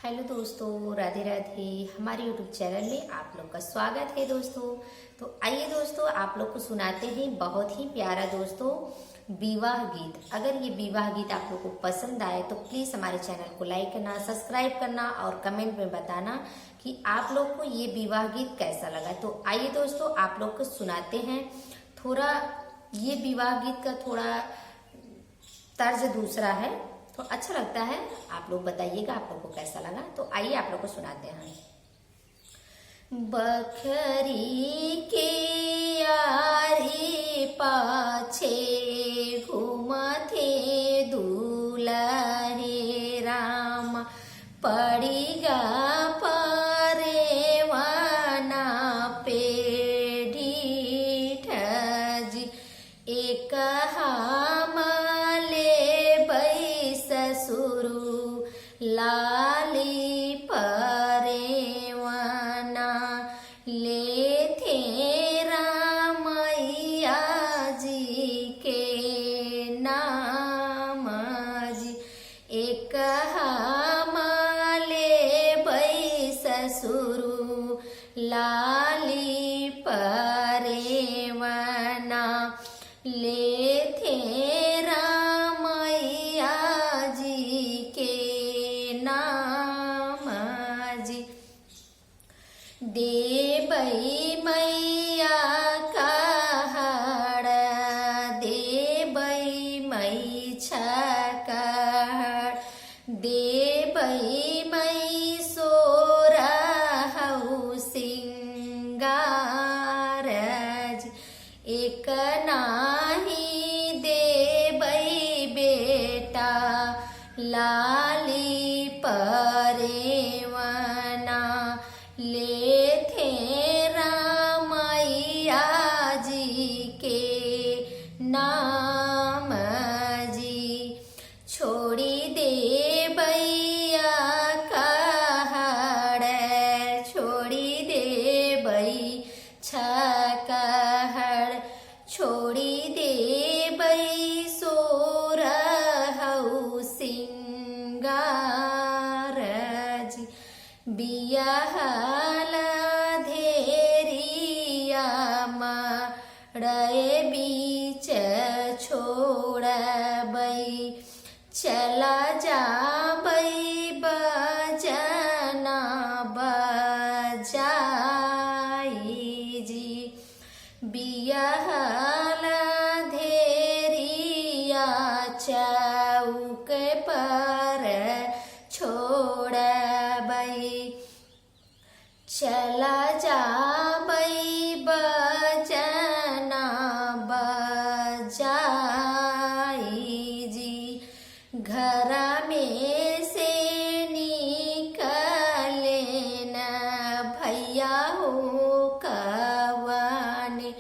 Hello दोस्तों, राधे राधे। हमारे YouTube channel में आप लोग का स्वागत है दोस्तों। तो आइए दोस्तों, आप लोग को सुनाते हैं बहुत ही प्यारा दोस्तों विवाह गीत। अगर ये विवाह गीत आप लोग को पसंद आए तो प्लीज हमारे चैनल को लाइक करना, सब्सक्राइब करना और कमेंट में बताना कि आप लोग को ये विवाह गीत कैसा लगा। तो आइए दोस्तों, आप लोग को सुनाते हैं। थोड़ा ये विवाह गीत का थोड़ा तर्ज दूसरा है, तो अच्छा लगता है। आप लोग बताइएगा आप लोग को कैसा लगा। तो आइए आप लोग को सुनाते हैं। बखरी के यारी पाछे घूमथे दुलारे राम, पड़ीगा परेवाना पे ढीठ जी। एक ससुरु लाली परेवाना ले थे रामैया जी के नाम जी। एक हमाले भई ससुरु लाली परेवाना ले थे देबई मैया कहड़, देबई मई छकड़, देबई मई सोरहु सिंगार। एक नाही देबई बेटा लाली परेवाना ले थे रामैया जी के नाम जी। छोड़ी दे बैया कहड़, छोड़ी दे बई छकड़, छोड़ी दे बई सोरहु सिंगार जी। बियाहल धेरिया मड़े बीच छोड़बई, चला जाबई बजना बजाई जी। बियाहल धेरिया चौक पर छोड़बई, चला जाबई बजना बजाई जी। घर में से निकले न भैया हो कवाने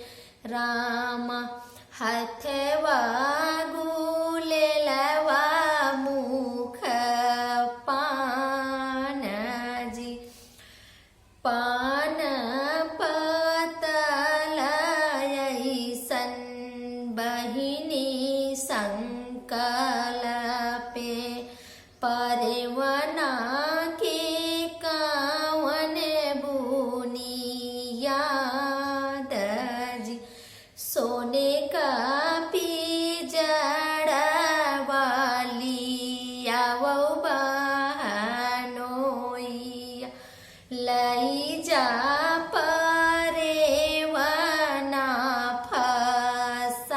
राम, हथवा गुलेलवा मुख पान जी। पान पतल ऐसन बहिनी संकल्पे, परवना के कावन बुनियाद जी। सोने का पिजड़वाली आवो बहनोइया, लई जा परेवाना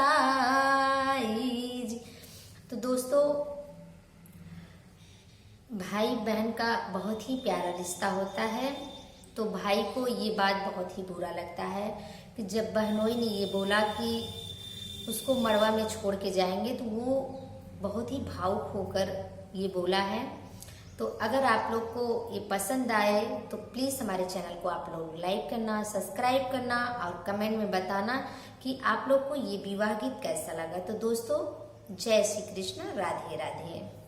फसाई जी। तो दोस्तों, भाई बहन का बहुत ही प्यारा रिश्ता होता है। तो भाई को ये बात बहुत ही बुरा लगता है कि जब बहनोई ने ये बोला कि उसको मड़वा में छोड़ के जाएंगे, तो वो बहुत ही भावुक होकर ये बोला है। तो अगर आप लोग को ये पसंद आए तो प्लीज़ हमारे चैनल को आप लोग लाइक करना, सब्सक्राइब करना और कमेंट में बताना कि आप लोग को ये विवाह गीत कैसा लगा। तो दोस्तों, जय श्री कृष्ण, राधे राधे।